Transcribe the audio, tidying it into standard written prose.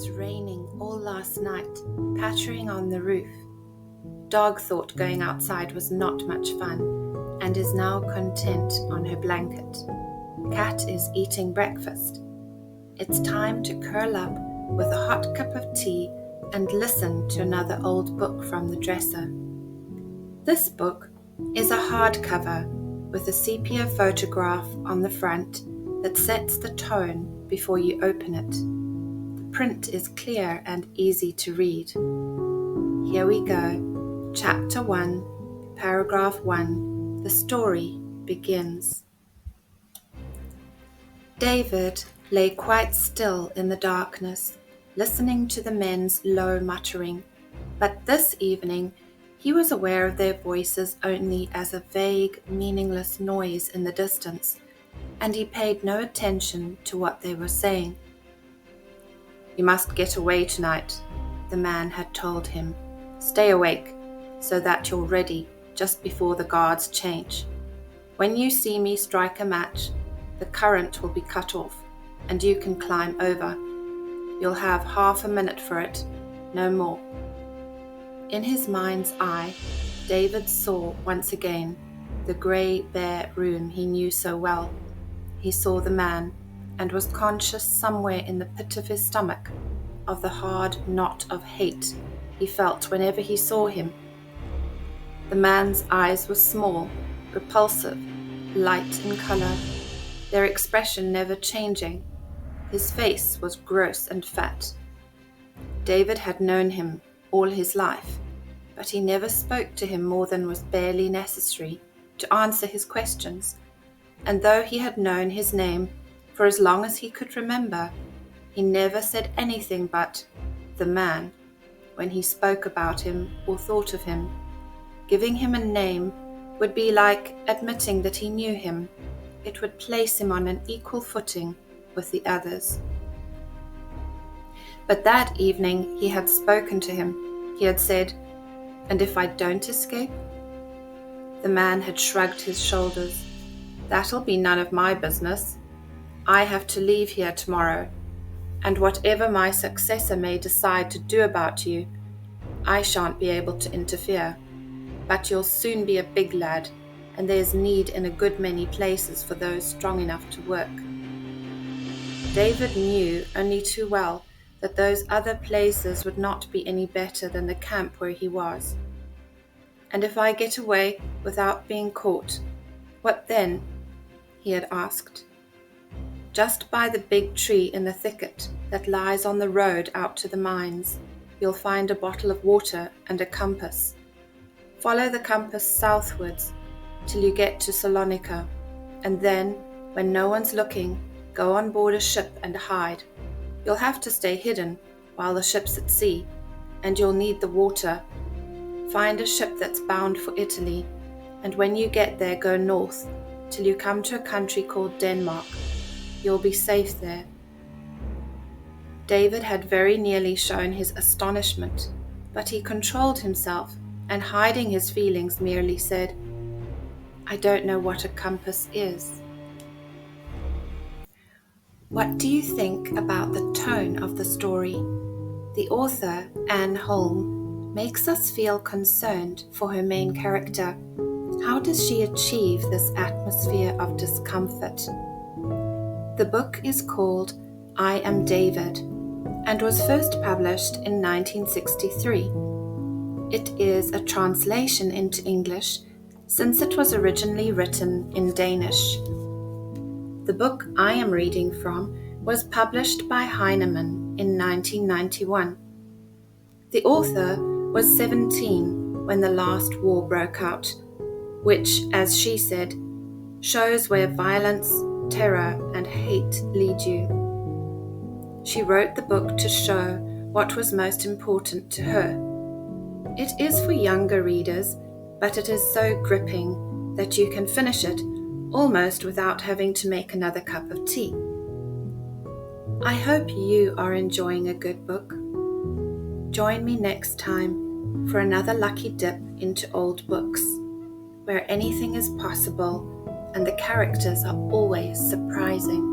was raining all last night, pattering on the roof. Dog thought going outside was not much fun and is now content on her blanket. Cat is eating breakfast. It's time to curl up with a hot cup of tea and listen to another old book from the dresser. This book is a hardcover with a sepia photograph on the front that sets the tone before you open it. The print is clear and easy to read. Here we go. Chapter 1, Paragraph 1. The story begins. David lay quite still in the darkness, listening to the men's low muttering, but this evening he was aware of their voices only as a vague, meaningless noise in the distance, and he paid no attention to what they were saying. "You must get away tonight," the man had told him. "Stay awake, so that you're ready just before the guards change. When you see me strike a match, the current will be cut off, and you can climb over. You'll have half a minute for it, no more." In his mind's eye, David saw once again the grey, bare room he knew so well. He saw the man, and was conscious somewhere in the pit of his stomach of the hard knot of hate he felt whenever he saw him. The man's eyes were small, repulsive, light in colour, their expression never changing. His face was gross and fat. David had known him all his life, but he never spoke to him more than was barely necessary to answer his questions, and though he had known his name for as long as he could remember, he never said anything but "the man" when he spoke about him or thought of him. Giving him a name would be like admitting that he knew him. It would place him on an equal footing with the others. But that evening he had spoken to him. He had said, "And if I don't escape?" The man had shrugged his shoulders. "That'll be none of my business. I have to leave here tomorrow, and whatever my successor may decide to do about you, I shan't be able to interfere. But you'll soon be a big lad, and there's need in a good many places for those strong enough to work." David knew only too well that those other places would not be any better than the camp where he was. "And if I get away without being caught, what then?" he had asked. "Just by the big tree in the thicket that lies on the road out to the mines, you'll find a bottle of water and a compass. Follow the compass southwards till you get to Salonika, and then, when no one's looking, go on board a ship and hide. You'll have to stay hidden while the ship's at sea, and you'll need the water. Find a ship that's bound for Italy, and when you get there, go north till you come to a country called Denmark. You'll be safe there." David had very nearly shown his astonishment, but he controlled himself, and hiding his feelings merely said, "I don't know what a compass is." What do you think about the tone of the story? The author, Anne Holm, makes us feel concerned for her main character. How does she achieve this atmosphere of discomfort? The book is called I Am David and was first published in 1963. It is a translation into English since it was originally written in Danish. The book I am reading from was published by Heinemann in 1991. The author was 17 when the last war broke out, which, as she said, shows where violence, terror, and hate lead you. She wrote the book to show what was most important to her. It is for younger readers, but it is so gripping that you can finish it almost without having to make another cup of tea. I hope you are enjoying a good book. Join me next time for another lucky dip into old books, where anything is possible and the characters are always surprising.